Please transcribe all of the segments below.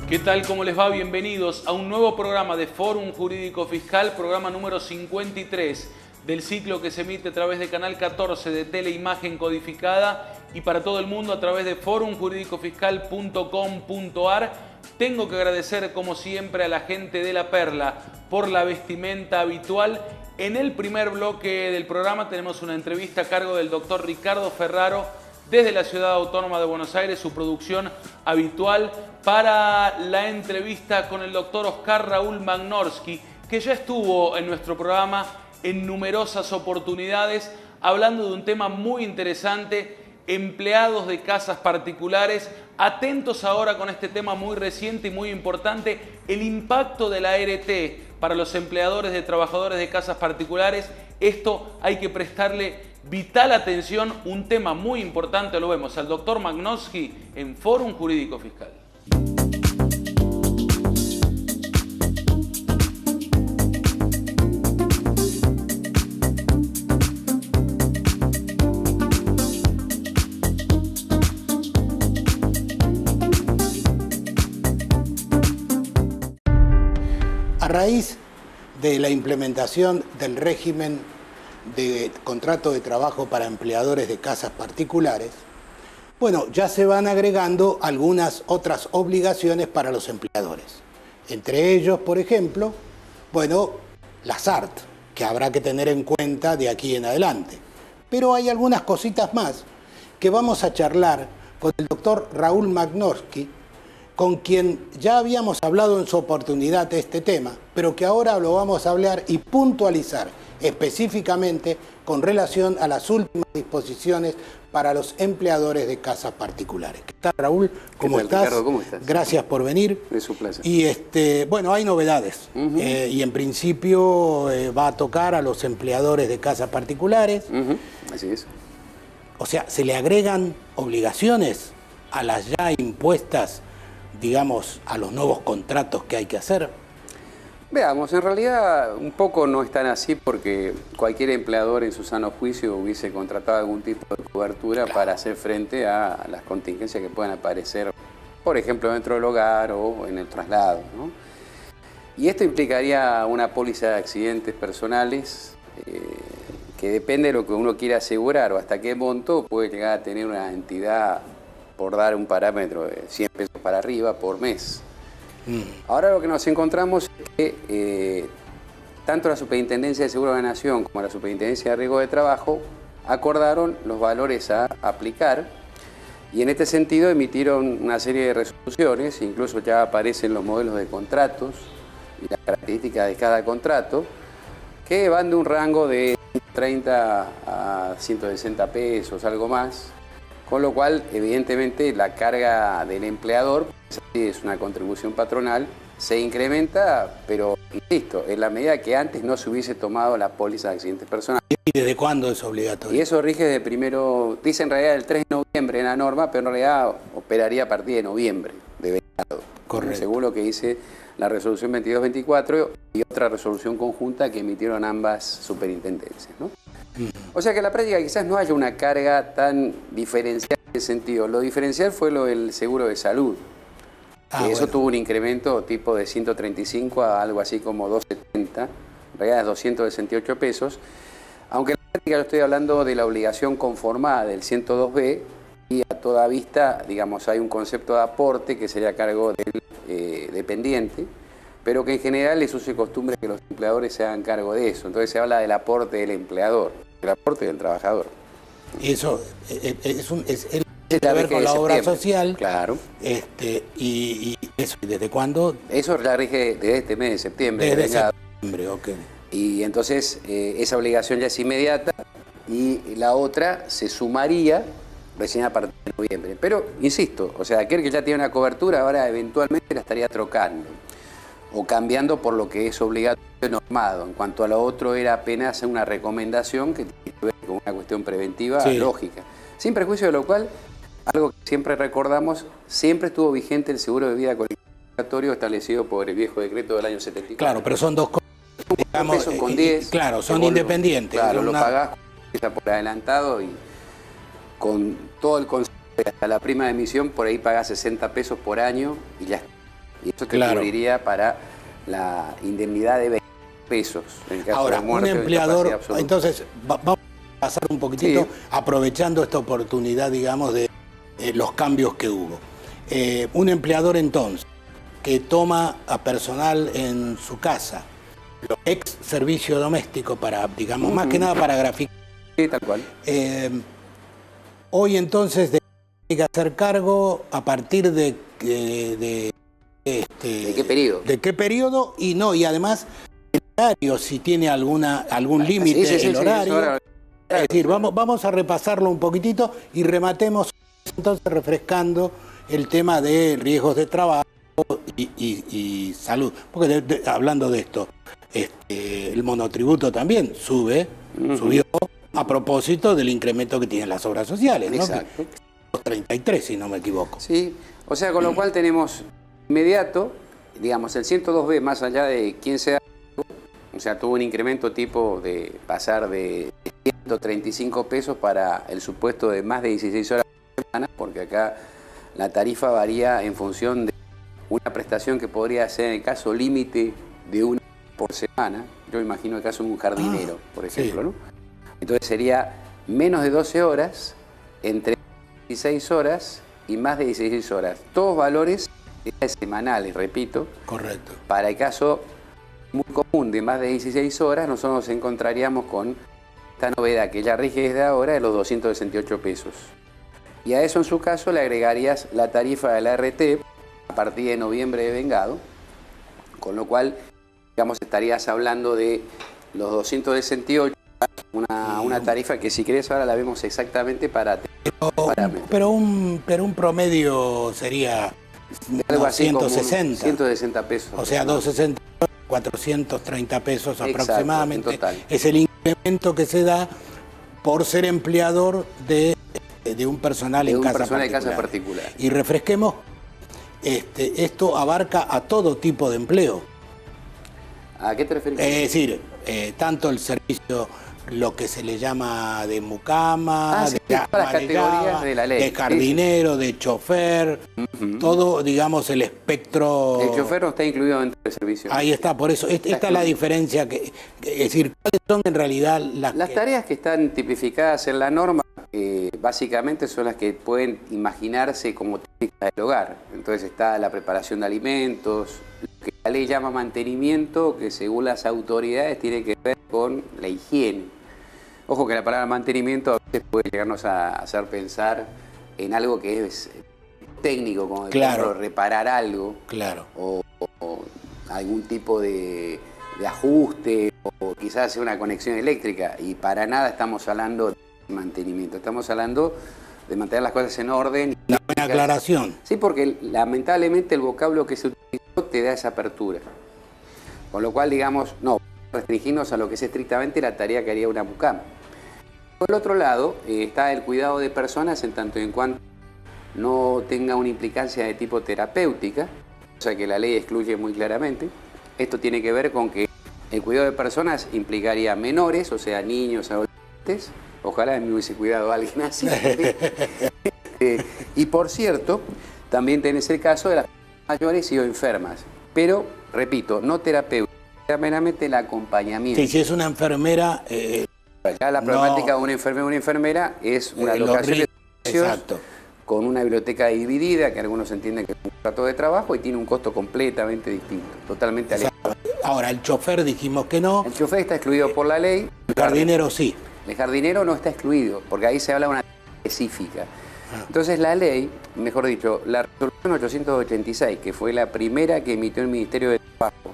¿Qué tal? ¿Cómo les va? Bienvenidos a un nuevo programa de Fórum Jurídico Fiscal, programa número 53 del ciclo que se emite a través de Canal 14 de Teleimagen Codificada y para todo el mundo a través de forumjuridicofiscal.com.ar. Tengo que agradecer como siempre a la gente de La Perla por la vestimenta habitual. En el primer bloque del programa tenemos una entrevista a cargo del doctor Ricardo Ferraro desde la Ciudad Autónoma de Buenos Aires, su producción habitual para la entrevista con el doctor Oscar Raúl Magnorsky, que ya estuvo en nuestro programa en numerosas oportunidades hablando de un tema muy interesante, empleados de casas particulares. Atentos ahora con este tema muy reciente y muy importante, el impacto de la ART para los empleadores de trabajadores de casas particulares. Esto hay que prestarle vital atención, un tema muy importante. Lo vemos al doctor Magnorsky en Fórum Jurídico Fiscal. A raíz de la implementación del régimen de contrato de trabajo para empleadores de casas particulares, bueno, ya se van agregando algunas otras obligaciones para los empleadores. Entre ellos, por ejemplo, bueno, las ART, que habrá que tener en cuenta de aquí en adelante. Pero hay algunas cositas más que vamos a charlar con el doctor Raúl Magnorsky, con quien ya habíamos hablado en su oportunidad de este tema, pero que ahora lo vamos a hablar y puntualizar específicamente con relación a las últimas disposiciones para los empleadores de casas particulares. ¿Qué tal, Raúl? ¿Cómo estás? Ricardo, ¿cómo estás? Gracias por venir. Es un placer. Y bueno, hay novedades. Y en principio va a tocar a los empleadores de casas particulares. Así es. O sea, se le agregan obligaciones a las ya impuestas, digamos, a los nuevos contratos que hay que hacer. Veamos, en realidad un poco no es tan así porque cualquier empleador en su sano juicio hubiese contratado algún tipo de cobertura para hacer frente a las contingencias que puedan aparecer, por ejemplo, dentro del hogar o en el traslado, ¿no? Y esto implicaría una póliza de accidentes personales que depende de lo que uno quiera asegurar o hasta qué monto puede llegar a tener una entidad, por dar un parámetro de 100 pesos para arriba por mes. Ahora lo que nos encontramos es que tanto la Superintendencia de Seguros de la Nación como la Superintendencia de Riesgo de Trabajo acordaron los valores a aplicar y en este sentido emitieron una serie de resoluciones, incluso ya aparecen los modelos de contratos y las características de cada contrato, que van de un rango de 30 a 160 pesos, algo más. Con lo cual, evidentemente, la carga del empleador, es una contribución patronal, se incrementa, pero, insisto, en la medida que antes no se hubiese tomado la póliza de accidentes personales. ¿Y desde cuándo es obligatorio? Y eso rige de primero, dice en realidad el 3 de noviembre en la norma, pero en realidad operaría a partir de noviembre de venado. Correcto. Según lo que dice la resolución 2224 y otra resolución conjunta que emitieron ambas superintendencias, ¿no? O sea que en la práctica quizás no haya una carga tan diferencial en ese sentido. Lo diferencial fue lo del seguro de salud. Eso tuvo un incremento tipo de 135 a algo así como 270, en realidad es 268 pesos. Aunque en la práctica yo estoy hablando de la obligación conformada del 102B y a toda vista, digamos, hay un concepto de aporte que sería a cargo del dependiente, pero que en general es uso y costumbre que los empleadores se hagan cargo de eso. Entonces se habla del aporte del empleador, el aporte del trabajador. Y eso es tiene que ver con la obra social. Claro. Y eso, ¿desde cuándo? Eso ya rige desde este mes de septiembre. Desde septiembre, ok. Y entonces esa obligación ya es inmediata y la otra se sumaría recién a partir de noviembre. Pero, insisto, o sea, aquel que ya tiene una cobertura ahora eventualmente la estaría trocando o cambiando por lo que es obligatorio normado. En cuanto a lo otro, era apenas una recomendación que tiene que ver con una cuestión preventiva lógica. Sin perjuicio de lo cual, algo que siempre recordamos, siempre estuvo vigente el seguro de vida obligatorio establecido por el viejo decreto del año 74. Claro, pero son dos cosas, digamos, con 10. Claro, son independientes. Claro, lo pagás por adelantado y con todo el concepto de la prima de emisión, por ahí pagás 60 pesos por año y ya está. Y eso te cubriría para la indemnidad de 20 pesos. En caso Ahora, de muerte, un empleador, absoluta. entonces, vamos a pasar un poquitito, aprovechando esta oportunidad, digamos, de los cambios que hubo. Un empleador, entonces, que toma a personal en su casa, ex servicio doméstico, para, digamos, más que nada para graficar. Sí, tal cual. Hoy, entonces, tiene que hacer cargo a partir de ¿De qué periodo? ¿De qué periodo? Y además, el horario, si tiene algún límite el horario. Es decir, vamos a repasarlo un poquitito y rematemos entonces refrescando el tema de riesgos de trabajo y salud. Porque hablando de esto, el monotributo también subió a propósito del incremento que tienen las obras sociales, ¿no? Exacto. 33, si no me equivoco. Sí, o sea, con lo cual tenemos inmediato, digamos, el 102B, más allá de quién sea, o sea, tuvo un incremento tipo de pasar de 135 pesos para el supuesto de más de 16 horas por semana, porque acá la tarifa varía en función de una prestación que podría ser en el caso límite de una por semana. Yo imagino el caso de un jardinero, por ejemplo, ¿no? Entonces sería menos de 12 horas, entre 16 horas y más de 16 horas. Todos valores semanales, repito. Correcto. Para el caso muy común de más de 16 horas, nosotros nos encontraríamos con esta novedad que ya rige desde ahora de los 268 pesos. Y a eso en su caso le agregarías la tarifa de la RT a partir de noviembre de vengado, con lo cual, digamos, estarías hablando de los 268, una tarifa que si querés ahora la vemos exacamente para... Pero un promedio sería algo así 160. Como 160 pesos. O sea, 260, 430 pesos. Exacto, aproximadamente. En total. Es el incremento que se da por ser empleador de un personal en casa particular. Y refresquemos, esto abarca a todo tipo de empleo. ¿A qué te refieres? Es decir, tanto el servicio, lo que se le llama de mucama, de todas las categorías de la ley, de jardinero, de chofer, todo, digamos, el espectro. El chofer no está incluido dentro del servicio. Ahí está, por eso, esta es la diferencia, es decir, ¿cuáles son en realidad las tareas que están tipificadas en la norma? Básicamente son las que pueden imaginarse como típicas del hogar. Entonces está la preparación de alimentos, lo que la ley llama mantenimiento, que según las autoridades tiene que ver con la higiene. Ojo que la palabra mantenimiento a veces puede llegarnos a hacer pensar en algo que es técnico, como por ejemplo reparar algo, o algún tipo de ajuste, o quizás una conexión eléctrica, y para nada estamos hablando de mantenimiento, estamos hablando de mantener las cosas en orden. Una buena aclaración. Sí, porque lamentablemente el vocablo que se utilizó te da esa apertura. Con lo cual, digamos, no, restringirnos a lo que es estrictamente la tarea que haría una mucama. Por el otro lado, está el cuidado de personas en tanto y en cuanto no tenga una implicancia de tipo terapéutica, o sea que la ley excluye muy claramente. Esto tiene que ver con que el cuidado de personas implicaría menores, o sea, niños, adolescentes. Ojalá me hubiese cuidado a alguien así. Y por cierto, también tenés el caso de las mayores y o enfermas. Pero, repito, no terapéutica, meramente el acompañamiento. Sí, si es una enfermera... ya la problemática de un enfermero o una enfermera es una locación de servicios con una biblioteca dividida, que algunos entienden que es un contrato de trabajo y tiene un costo completamente distinto, totalmente alejado. Ahora, el chofer dijimos que no. El chofer está excluido por la ley. El jardinero sí. El jardinero no está excluido, porque ahí se habla de una específica. Entonces la ley, mejor dicho, la resolución 886, que fue la primera que emitió el Ministerio de Trabajo,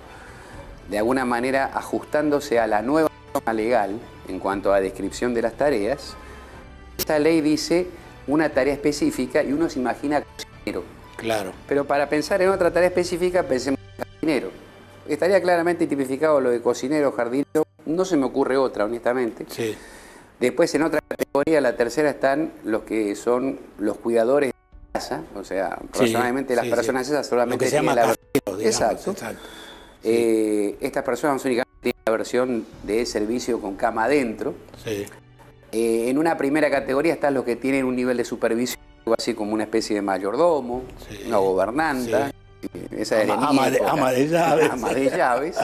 de alguna manera ajustándose a la nueva norma legal en cuanto a descripción de las tareas, esta ley dice una tarea específica y uno se imagina cocinero. Claro. Pero para pensar en otra tarea específica, pensemos en jardinero. Estaría claramente tipificado lo de cocinero, jardinero, no se me ocurre otra, honestamente. Sí. Después, en otra categoría, la tercera, están los que son los cuidadores de casa, o sea, razonablemente las personas esas solamente tienen la versión. Exacto. Estas personas únicamente tienen la versión de servicio con cama adentro. Sí. En una primera categoría están los que tienen un nivel de supervisión, algo así como una especie de mayordomo, una gobernanta. Esa era ama de llaves. Ama de llaves.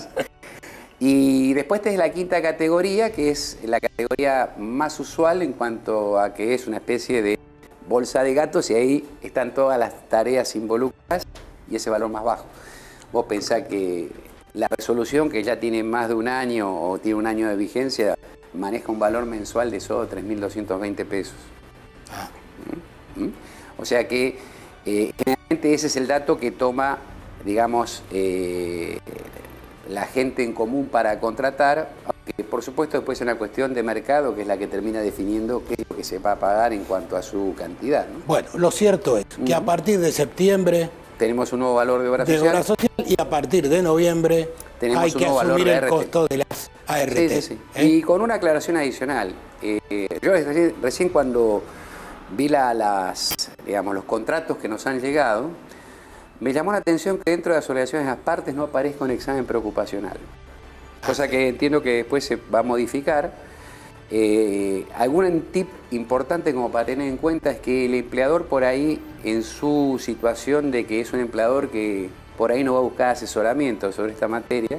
Y después tenés la quinta categoría, que es la categoría más usual en cuanto a que es una especie de bolsa de gatos y ahí están todas las tareas involucradas y ese valor más bajo. Vos pensás que la resolución, que ya tiene más de un año o tiene un año de vigencia, maneja un valor mensual de solo 3.220 pesos. O sea que generalmente ese es el dato que toma, digamos, la gente en común para contratar, aunque por supuesto después es una cuestión de mercado que es la que termina definiendo qué es lo que se va a pagar en cuanto a su cantidad, ¿no? Bueno, lo cierto es que a partir de septiembre tenemos un nuevo valor de obra social y a partir de noviembre tenemos hay que asumir el costo de las ART. Sí. Y con una aclaración adicional. Yo recién cuando vi los contratos que nos han llegado, me llamó la atención que dentro de las obligaciones de las partes no aparezca un examen preocupacional. Cosa que entiendo que después se va a modificar. Algún tip importante como para tener en cuenta es que el empleador por ahí, en su situación de que es un empleador que por ahí no va a buscar asesoramiento sobre esta materia,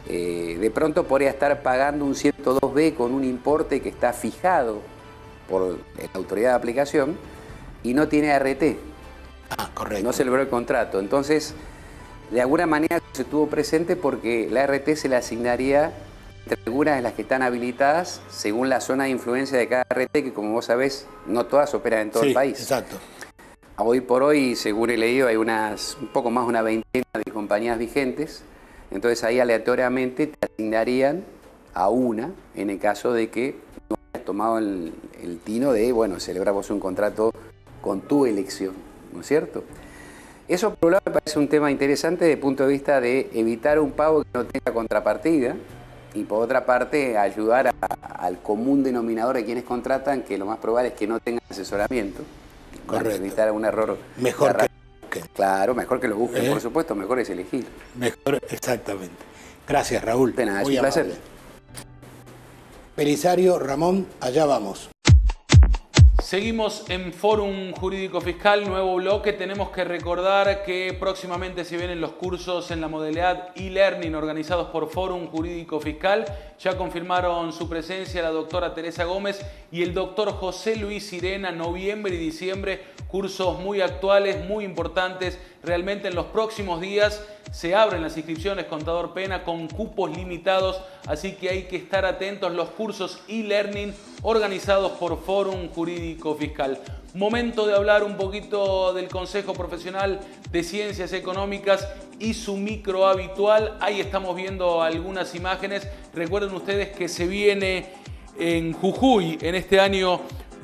de pronto podría estar pagando un 102B con un importe que está fijado por la autoridad de aplicación y no tiene ART. Correcto. No se logró el contrato. Entonces, de alguna manera se tuvo presente porque la ART se le asignaría entre algunas de las que están habilitadas según la zona de influencia de cada ART, que como vos sabés, no todas operan en todo el país. Exacto. Hoy por hoy, según he leído, hay un poco más de una veintena de compañías vigentes. Entonces ahí aleatoriamente te asignarían a una en el caso de que no hayas tomado el tino de, bueno, celebramos un contrato con tu elección, ¿no es cierto? Eso por un lado me parece un tema interesante desde el punto de vista de evitar un pago que no tenga contrapartida y por otra parte ayudar al común denominador de quienes contratan, que lo más probable es que no tengan asesoramiento. Correcto. Evitar un error. Mejor que lo busquen. Claro, mejor que lo busquen, por supuesto, mejor es elegir. Mejor, exactamente. Gracias, Raúl. De nada, es Muy un placer. amable. Belisario, Ramón, allá vamos. Seguimos en Fórum Jurídico Fiscal, nuevo bloque. Tenemos que recordar que próximamente se vienen los cursos en la modalidad e-learning organizados por Fórum Jurídico Fiscal. Ya confirmaron su presencia la doctora Teresa Gómez y el doctor José Luis Sirena, noviembre y diciembre. Cursos muy actuales, muy importantes. Realmente en los próximos días se abren las inscripciones, contador Pena, con cupos limitados, así que hay que estar atentos. Los cursos e-learning organizados por Fórum Jurídico Fiscal. Momento de hablar un poquito del Consejo Profesional de Ciencias Económicas y su micro habitual. Ahí estamos viendo algunas imágenes. Recuerden ustedes que se viene en Jujuy en este año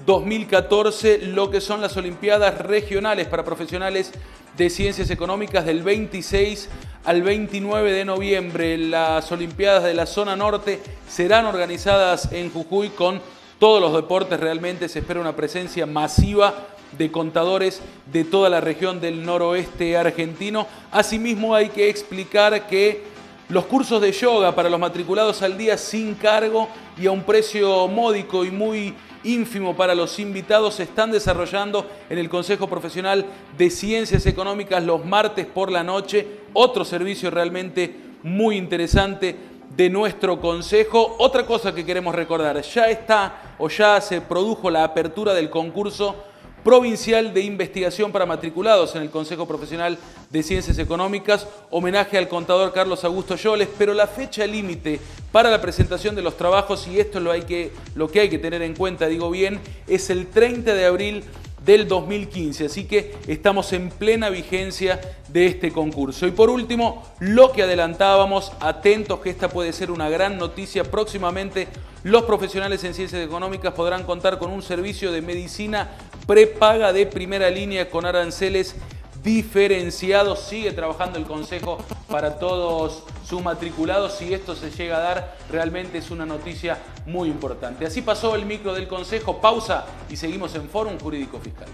2014 lo que son las Olimpiadas Regionales para Profesionales de Ciencias Económicas del 26 al 29 de noviembre. Las Olimpiadas de la zona norte serán organizadas en Jujuy con todos los deportes. Realmente se espera una presencia masiva de contadores de toda la región del noroeste argentino. Asimismo, hay que explicar que los cursos de yoga para los matriculados al día sin cargo y a un precio módico y muy ínfimo para los invitados se están desarrollando en el Consejo Profesional de Ciencias Económicas los martes por la noche. Otro servicio realmente muy interesante de nuestro consejo. Otra cosa que queremos recordar, ya se produjo la apertura del concurso provincial de investigación para matriculados en el Consejo Profesional de Ciencias Económicas, homenaje al contador Carlos Augusto Yoles, pero la fecha límite para la presentación de los trabajos, y esto es lo que hay que tener en cuenta, digo bien, es el 30 de abril del 2015, así que estamos en plena vigencia de este concurso. Y por último, lo que adelantábamos, atentos que esta puede ser una gran noticia. Próximamente los profesionales en ciencias económicas podrán contar con un servicio de medicina prepaga de primera línea con aranceles diferenciados. Sigue trabajando el Consejo para todos sus matriculados. Si esto se llega a dar, realmente es una noticia muy importante. Así pasó el micro del Consejo. Pausa y seguimos en Fórum Jurídico Fiscal.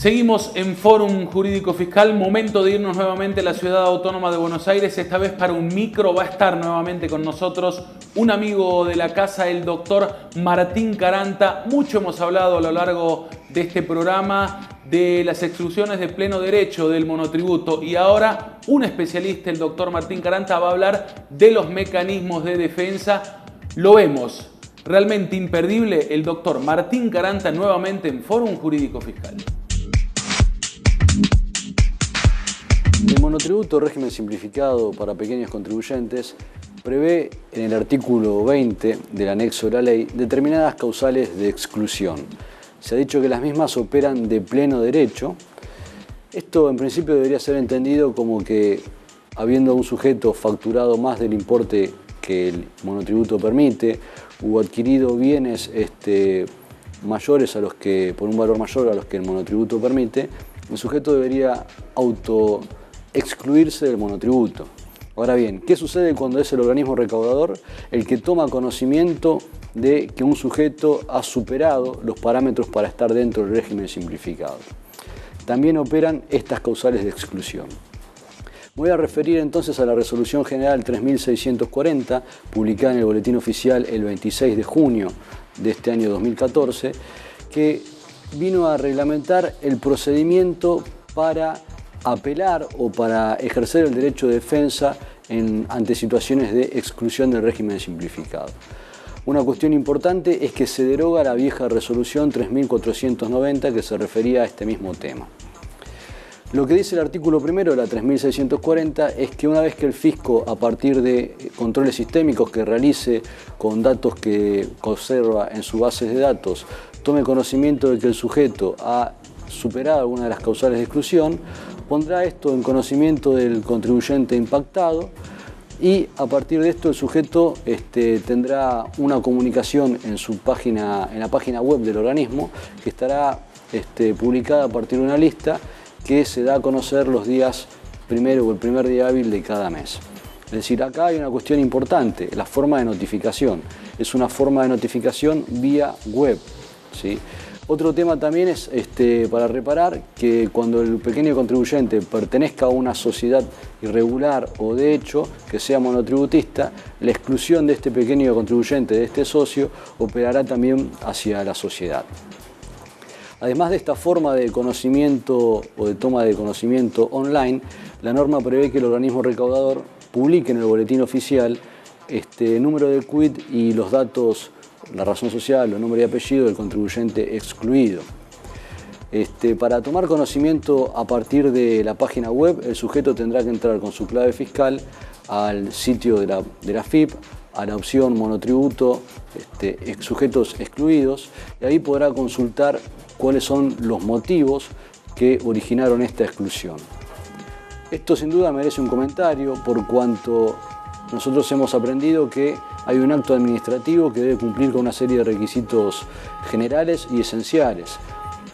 Seguimos en Fórum Jurídico Fiscal, momento de irnos nuevamente a la Ciudad Autónoma de Buenos Aires, esta vez para un micro. Va a estar nuevamente con nosotros un amigo de la casa, el doctor Martín Caranta. Mucho hemos hablado a lo largo de este programa de las exclusiones de pleno derecho del monotributo y ahora un especialista, el doctor Martín Caranta, va a hablar de los mecanismos de defensa. Lo vemos realmente imperdible, el doctor Martín Caranta nuevamente en Fórum Jurídico Fiscal. El monotributo, régimen simplificado para pequeños contribuyentes, prevé en el artículo 20 del anexo de la ley determinadas causales de exclusión. Se ha dicho que las mismas operan de pleno derecho. Esto en principio debería ser entendido como que habiendo un sujeto facturado más del importe que el monotributo permite o adquirido bienes mayores a los que, por un valor mayor a los que el monotributo permite, el sujeto debería excluirse del monotributo. Ahora bien, ¿qué sucede cuando es el organismo recaudador el que toma conocimiento de que un sujeto ha superado los parámetros para estar dentro del régimen simplificado? También operan estas causales de exclusión. Me voy a referir entonces a la Resolución General 3640, publicada en el Boletín Oficial el 26 de junio de este año 2014, que vino a reglamentar el procedimiento para apelar o para ejercer el derecho de defensa ante situaciones de exclusión del régimen simplificado. Una cuestión importante es que se deroga la vieja resolución 3490 que se refería a este mismo tema. Lo que dice el artículo primero de la 3640 es que una vez que el fisco, a partir de controles sistémicos que realice con datos que conserva en sus bases de datos, tome conocimiento de que el sujeto ha superado alguna de las causales de exclusión, pondrá esto en conocimiento del contribuyente impactado y a partir de esto el sujeto tendrá una comunicación en la página web del organismo que estará publicada a partir de una lista que se da a conocer los días primero o el primer día hábil de cada mes. Es decir, acá hay una cuestión importante, la forma de notificación. Es una forma de notificación vía web, ¿sí? Otro tema también es para reparar que cuando el pequeño contribuyente pertenezca a una sociedad irregular o de hecho que sea monotributista, la exclusión de este pequeño contribuyente, de este socio, operará también hacia la sociedad. Además de esta forma de conocimiento o de toma de conocimiento online, la norma prevé que el organismo recaudador publique en el boletín oficial el número del quit y los datos, la razón social, el nombre y apellido del contribuyente excluido. Para tomar conocimiento a partir de la página web, el sujeto tendrá que entrar con su clave fiscal al sitio de la FIP, a la opción monotributo, sujetos excluidos, y ahí podrá consultar cuáles son los motivos que originaron esta exclusión. Esto sin duda merece un comentario por cuanto nosotros hemos aprendido que hay un acto administrativo que debe cumplir con una serie de requisitos generales y esenciales.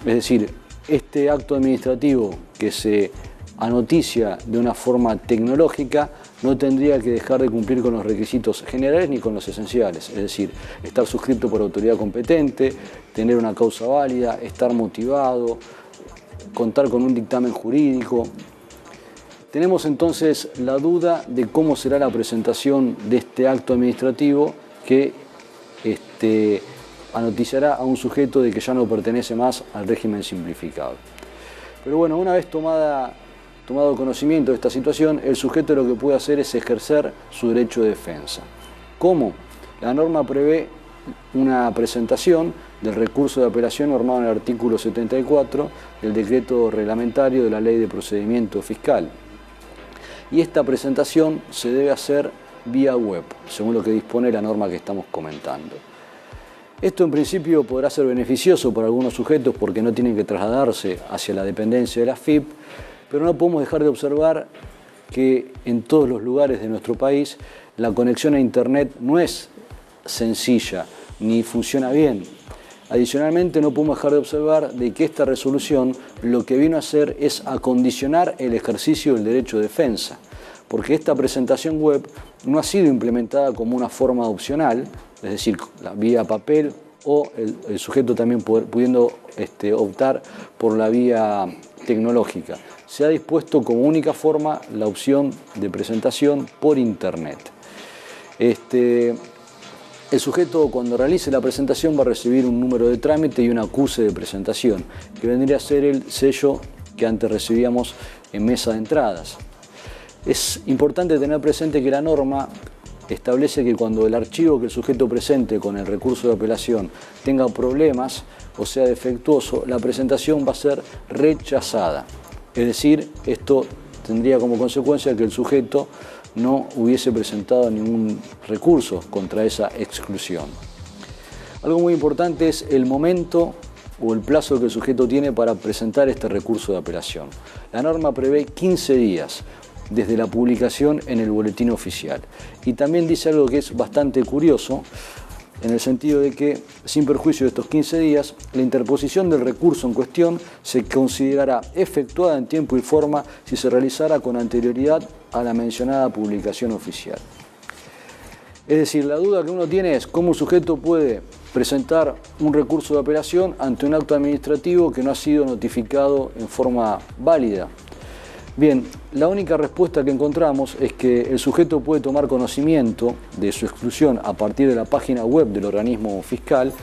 Es decir, este acto administrativo que se anoticia de una forma tecnológica no tendría que dejar de cumplir con los requisitos generales ni con los esenciales. Es decir, estar suscrito por autoridad competente, tener una causa válida, estar motivado, contar con un dictamen jurídico. Tenemos entonces la duda de cómo será la presentación de este acto administrativo que anoticiará a un sujeto de que ya no pertenece más al régimen simplificado. Pero bueno, una vez tomado conocimiento de esta situación, el sujeto lo que puede hacer es ejercer su derecho de defensa. ¿Cómo? La norma prevé una presentación del recurso de apelación normado en el artículo 74 del decreto reglamentario de la Ley de Procedimiento Fiscal. Y esta presentación se debe hacer vía web, según lo que dispone la norma que estamos comentando. Esto en principio podrá ser beneficioso para algunos sujetos porque no tienen que trasladarse hacia la dependencia de la FIP, pero no podemos dejar de observar que en todos los lugares de nuestro país la conexión a Internet no es sencilla ni funciona bien. Adicionalmente, no podemos dejar de observar de que esta resolución lo que vino a hacer es acondicionar el ejercicio del derecho de defensa, porque esta presentación web no ha sido implementada como una forma opcional, es decir, vía papel o el sujeto también pudiendo optar por la vía tecnológica. Se ha dispuesto como única forma la opción de presentación por Internet. El sujeto, cuando realice la presentación, va a recibir un número de trámite y un acuse de presentación, que vendría a ser el sello que antes recibíamos en mesa de entradas. Es importante tener presente que la norma establece que cuando el archivo que el sujeto presente con el recurso de apelación tenga problemas o sea defectuoso, la presentación va a ser rechazada. Es decir, esto tendría como consecuencia que el sujeto no hubiese presentado ningún recurso contra esa exclusión. Algo muy importante es el momento o el plazo que el sujeto tiene para presentar este recurso de apelación. La norma prevé 15 días desde la publicación en el boletín oficial. Y también dice algo que es bastante curioso, en el sentido de que, sin perjuicio de estos 15 días, la interposición del recurso en cuestión se considerará efectuada en tiempo y forma si se realizara con anterioridad a la mencionada publicación oficial. Es decir, la duda que uno tiene es cómo un sujeto puede presentar un recurso de apelación ante un acto administrativo que no ha sido notificado en forma válida. Bien, la única respuesta que encontramos es que el sujeto puede tomar conocimiento de su exclusión a partir de la página web del organismo fiscal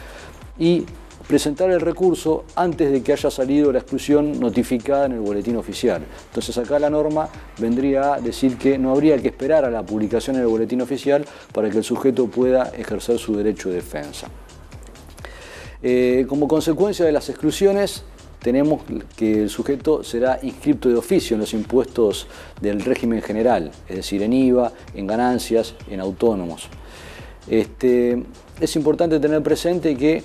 y presentar el recurso antes de que haya salido la exclusión notificada en el boletín oficial. Entonces acá la norma vendría a decir que no habría que esperar a la publicación en el boletín oficial para que el sujeto pueda ejercer su derecho de defensa. Como consecuencia de las exclusiones, tenemos que el sujeto será inscripto de oficio en los impuestos del régimen general, es decir, en IVA, en ganancias, en autónomos. Es importante tener presente que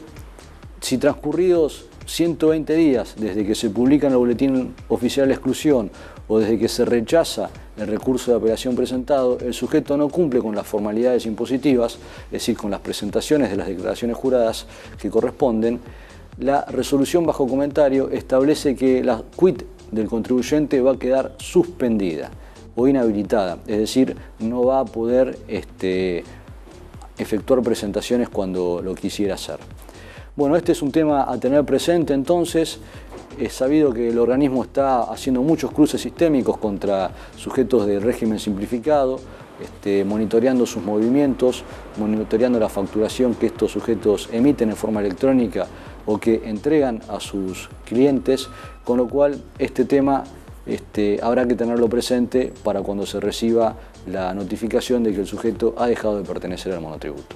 si transcurridos 120 días desde que se publica en el boletín oficial la exclusión o desde que se rechaza el recurso de apelación presentado, el sujeto no cumple con las formalidades impositivas, es decir, con las presentaciones de las declaraciones juradas que corresponden, la resolución bajo comentario establece que la quit del contribuyente va a quedar suspendida o inhabilitada, es decir, no va a poder efectuar presentaciones cuando lo quisiera hacer. Bueno, este es un tema a tener presente entonces. Es sabido que el organismo está haciendo muchos cruces sistémicos contra sujetos de régimen simplificado, monitoreando sus movimientos, monitoreando la facturación que estos sujetos emiten en forma electrónica o que entregan a sus clientes, con lo cual este tema habrá que tenerlo presente para cuando se reciba la notificación de que el sujeto ha dejado de pertenecer al monotributo.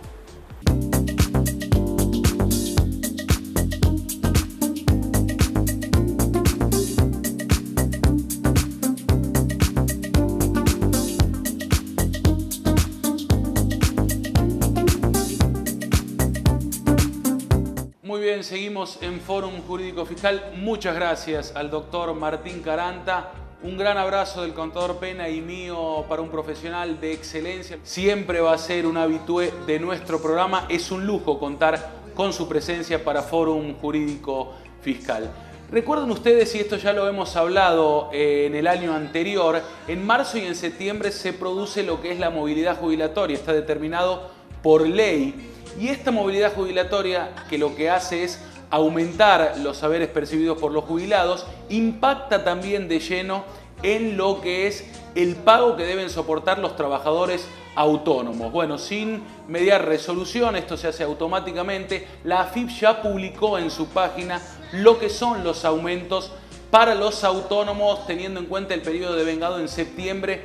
Muy bien, seguimos en Fórum Jurídico Fiscal. Muchas gracias al doctor Martín Caranta. Un gran abrazo del contador Pena y mío para un profesional de excelencia. Siempre va a ser un habitué de nuestro programa. Es un lujo contar con su presencia para Fórum Jurídico Fiscal. Recuerden ustedes, y esto ya lo hemos hablado en el año anterior, en marzo y en septiembre se produce lo que es la movilidad jubilatoria. Está determinado por ley. Y esta movilidad jubilatoria, que lo que hace es aumentar los saberes percibidos por los jubilados, impacta también de lleno en lo que es el pago que deben soportar los trabajadores autónomos. Bueno, sin mediar resolución, esto se hace automáticamente. La AFIP ya publicó en su página lo que son los aumentos para los autónomos, teniendo en cuenta el periodo devengado en septiembre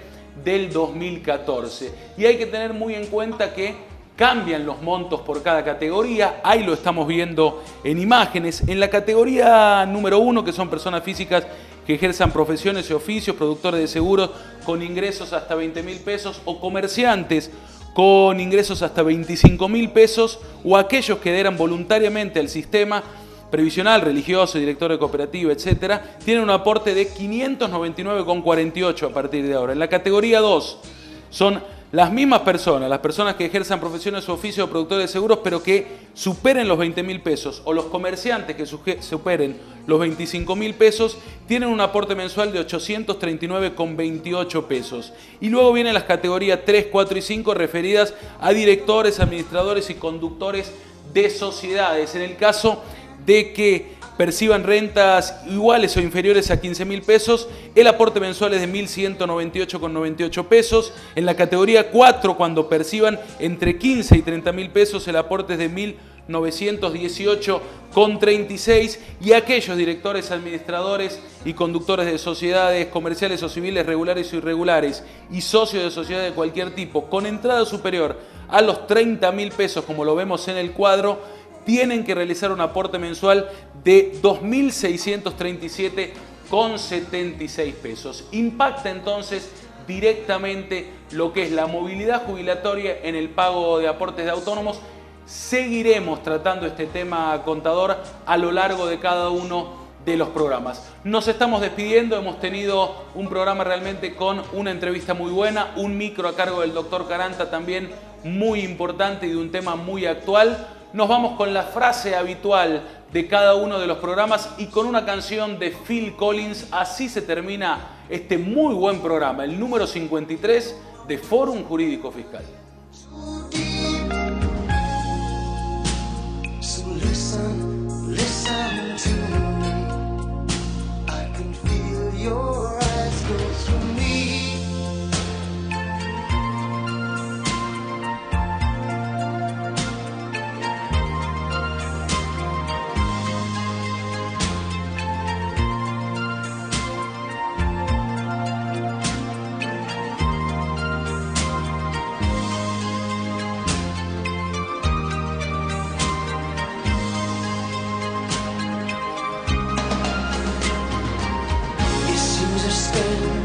del 2014. Y hay que tener muy en cuenta que cambian los montos por cada categoría, ahí lo estamos viendo en imágenes. En la categoría número 1, que son personas físicas que ejerzan profesiones y oficios, productores de seguros con ingresos hasta 20.000 pesos o comerciantes con ingresos hasta 25.000 pesos o aquellos que adhieran voluntariamente al sistema previsional, religioso, director de cooperativa, etcétera, tienen un aporte de 599,48 a partir de ahora. En la categoría 2 son las mismas personas, las personas que ejerzan profesiones o oficios o productores de seguros, pero que superen los 20.000 pesos, o los comerciantes que superen los 25.000 pesos, tienen un aporte mensual de 839,28 pesos. Y luego vienen las categorías 3, 4 y 5 referidas a directores, administradores y conductores de sociedades. En el caso de que perciban rentas iguales o inferiores a 15.000 pesos, el aporte mensual es de 1.198,98 pesos. En la categoría 4, cuando perciban entre 15 y 30.000 pesos, el aporte es de 1.918,36. Y aquellos directores, administradores y conductores de sociedades comerciales o civiles regulares o irregulares y socios de sociedades de cualquier tipo con entrada superior a los 30.000 pesos, como lo vemos en el cuadro, tienen que realizar un aporte mensual de 2.637,76 pesos. Impacta entonces directamente lo que es la movilidad jubilatoria en el pago de aportes de autónomos. Seguiremos tratando este tema, contador, a lo largo de cada uno de los programas. Nos estamos despidiendo, hemos tenido un programa realmente con una entrevista muy buena, un micro a cargo del doctor Caranta también muy importante y de un tema muy actual. Nos vamos con la frase habitual de cada uno de los programas y con una canción de Phil Collins. Así se termina este muy buen programa, el número 53 de Fórum Jurídico Fiscal.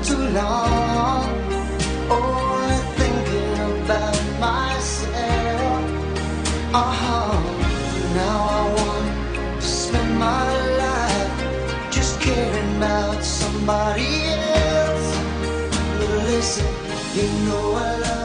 Too long, only thinking about myself. Now I want to spend my life just caring about somebody else. But listen, you know I love